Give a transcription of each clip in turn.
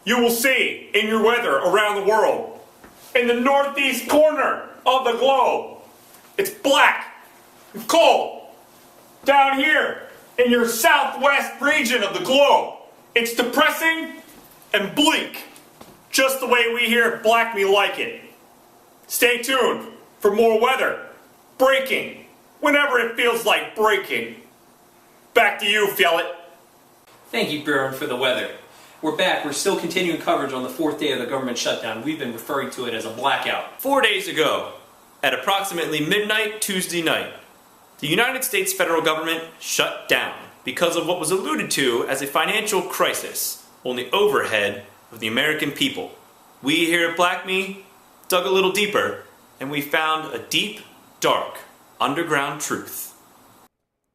you will see in your weather around the world. In the northeast corner of the globe, it's black and cold. Down here in your southwest region of the globe, it's depressing and bleak, just the way we here at Blacme like it. Stay tuned for more weather, breaking, whenever it feels like breaking. Back to you, Fjellet. Thank you, Bjorn, for the weather. We're back. We're still continuing coverage on the fourth day of the government shutdown. We've been referring to it as a blackout. 4 days ago, at approximately midnight Tuesday night, the United States federal government shut down because of what was alluded to as a financial crisis on the overhead of the American people. We here at Blacme dug a little deeper, and we found a deep, dark, underground truth.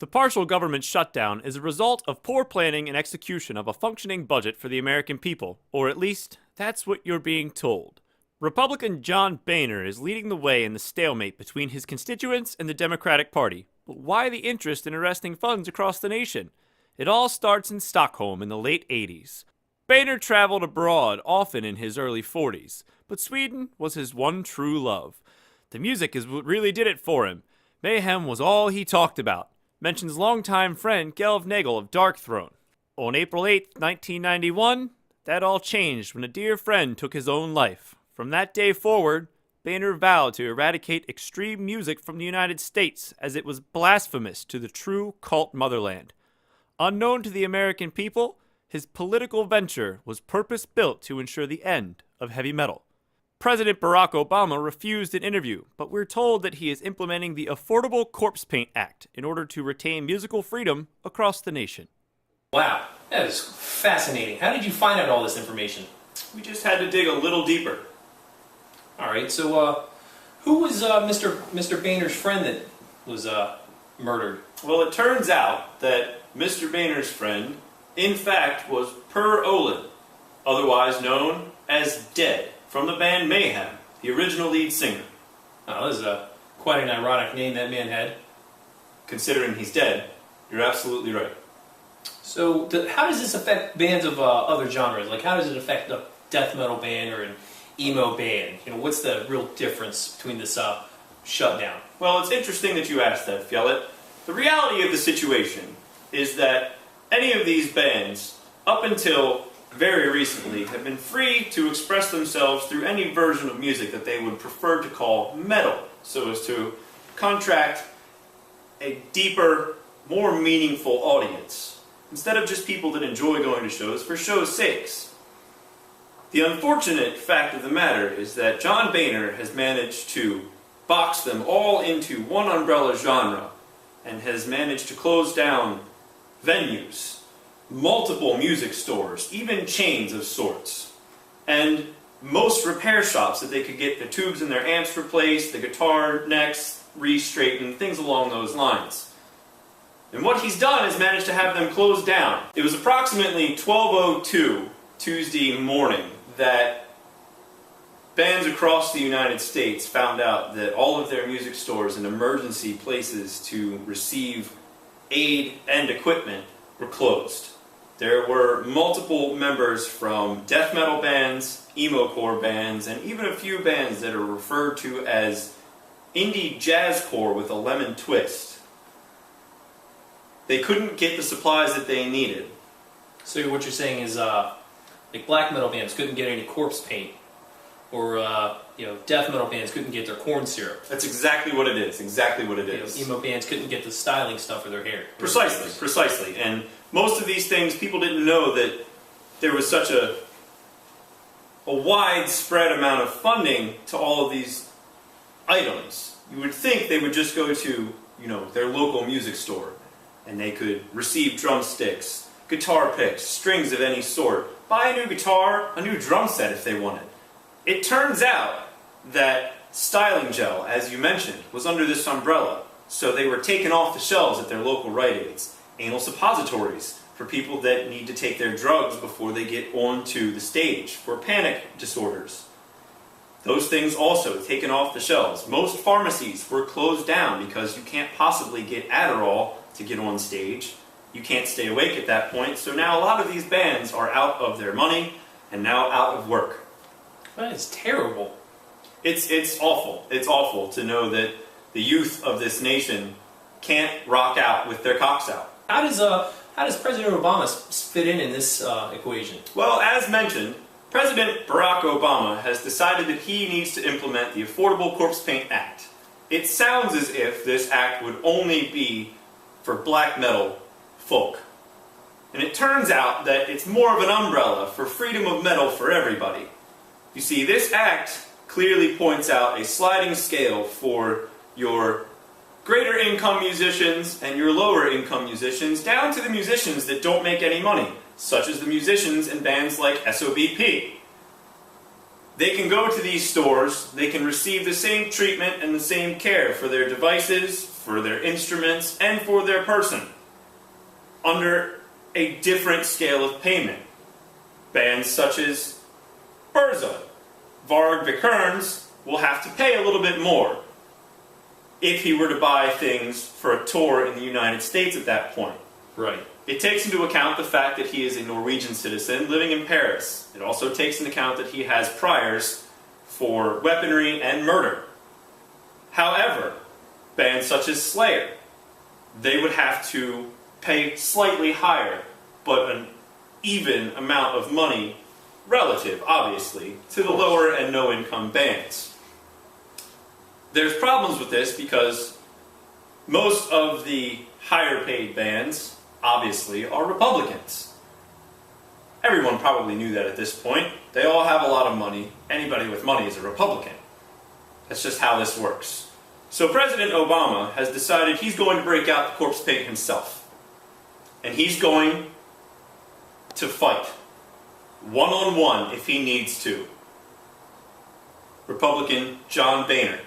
The partial government shutdown is a result of poor planning and execution of a functioning budget for the American people, or at least, that's what you're being told. Republican John Boehner is leading the way in the stalemate between his constituents and the Democratic Party. But why the interest in arresting funds across the nation? It all starts in Stockholm in the late 80s. Boehner traveled abroad often in his early 40s, but Sweden was his one true love. The music is what really did it for him. Mayhem was all he talked about, mentions longtime friend Gelv Nagel of Darkthrone. On April 8, 1991, that all changed when a dear friend took his own life. From that day forward, Boehner vowed to eradicate extreme music from the United States as it was blasphemous to the true cult motherland. Unknown to the American people, his political venture was purpose-built to ensure the end of heavy metal. President Barack Obama refused an interview, but we're told that he is implementing the Affordable Corpse Paint Act in order to retain musical freedom across the nation. Wow, that is fascinating. How did you find out all this information? We just had to dig a little deeper. Alright, so who was Mr. Boehner's friend that was murdered? Well, it turns out that Mr. Boehner's friend, in fact, was Per Olin, otherwise known as Dead, from the band Mayhem, the original lead singer. Oh, this is quite an ironic name that man had. Considering he's dead, you're absolutely right. So, how does this affect bands of other genres? Like, how does it affect a death metal band or an emo band? You know, what's the real difference between this shutdown? Well, it's interesting that you asked that, Fjellet. The reality of the situation is that any of these bands, up until very recently, have been free to express themselves through any version of music that they would prefer to call metal, so as to contract a deeper, more meaningful audience, instead of just people that enjoy going to shows for show's sakes. The unfortunate fact of the matter is that John Boehner has managed to box them all into one umbrella genre and has managed to close down venues, multiple music stores, even chains of sorts, and most repair shops that they could get the tubes in their amps replaced, the guitar necks re-straightened, things along those lines. And what he's done is managed to have them closed down. It was approximately 12:02 Tuesday morning that bands across the United States found out that all of their music stores and emergency places to receive aid and equipment were closed. There were multiple members from death metal bands, emo-core bands, and even a few bands that are referred to as indie jazzcore with a lemon twist. They couldn't get the supplies that they needed. So what you're saying is, like black metal bands couldn't get any corpse paint, or death metal bands couldn't get their corn syrup. That's exactly what it is. Exactly what it is. Emo bands couldn't get the styling stuff for their hair. Precisely. And most of these things, people didn't know that there was such a widespread amount of funding to all of these items. You would think they would just go to, their local music store, and they could receive drumsticks, guitar picks, strings of any sort, buy a new guitar, a new drum set if they wanted. It turns out that styling gel, as you mentioned, was under this umbrella, so they were taken off the shelves at their local Rite Aids. Anal suppositories for people that need to take their drugs before they get onto the stage for panic disorders. Those things also taken off the shelves. Most pharmacies were closed down because you can't possibly get Adderall to get on stage. You can't stay awake at that point, so now a lot of these bands are out of their money and now out of work. That is terrible. It's awful. It's awful to know that the youth of this nation can't rock out with their cocks out. How does President Obama fit in this equation? Well, as mentioned, President Barack Obama has decided that he needs to implement the Affordable Corpse Paint Act. It sounds as if this act would only be for black metal folk. And it turns out that it's more of an umbrella for freedom of metal for everybody. You see, this act clearly points out a sliding scale for your greater income musicians and your lower income musicians, down to the musicians that don't make any money, such as the musicians in bands like SOBP. They can go to these stores, they can receive the same treatment and the same care for their devices, for their instruments, and for their person, under a different scale of payment. Bands such as Berza, Varg Vikernes will have to pay a little bit more if he were to buy things for a tour in the United States at that point. Right. It takes into account the fact that he is a Norwegian citizen living in Paris. It also takes into account that he has priors for weaponry and murder. However, bands such as Slayer, they would have to pay slightly higher, but an even amount of money, relative, obviously, to the lower and no-income bands. There's problems with this because most of the higher-paid bands, obviously, are Republicans. Everyone probably knew that at this point. They all have a lot of money. Anybody with money is a Republican. That's just how this works. So President Obama has decided he's going to break out the corpse paint himself. And he's going to fight, one-on-one if he needs to, Republican John Boehner,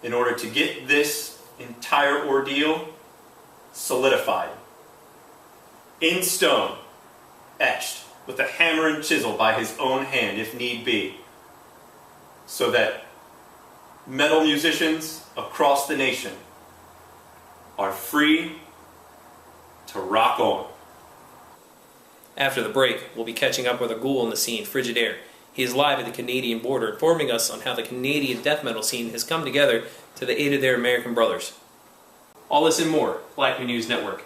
in order to get this entire ordeal solidified, in stone, etched, with a hammer and chisel by his own hand if need be, so that metal musicians across the nation are free to rock on. After the break, we'll be catching up with a ghoul in the scene, Frigidaire. He is live at the Canadian border, informing us on how the Canadian death metal scene has come together to the aid of their American brothers. All this and more, Blacme News Network.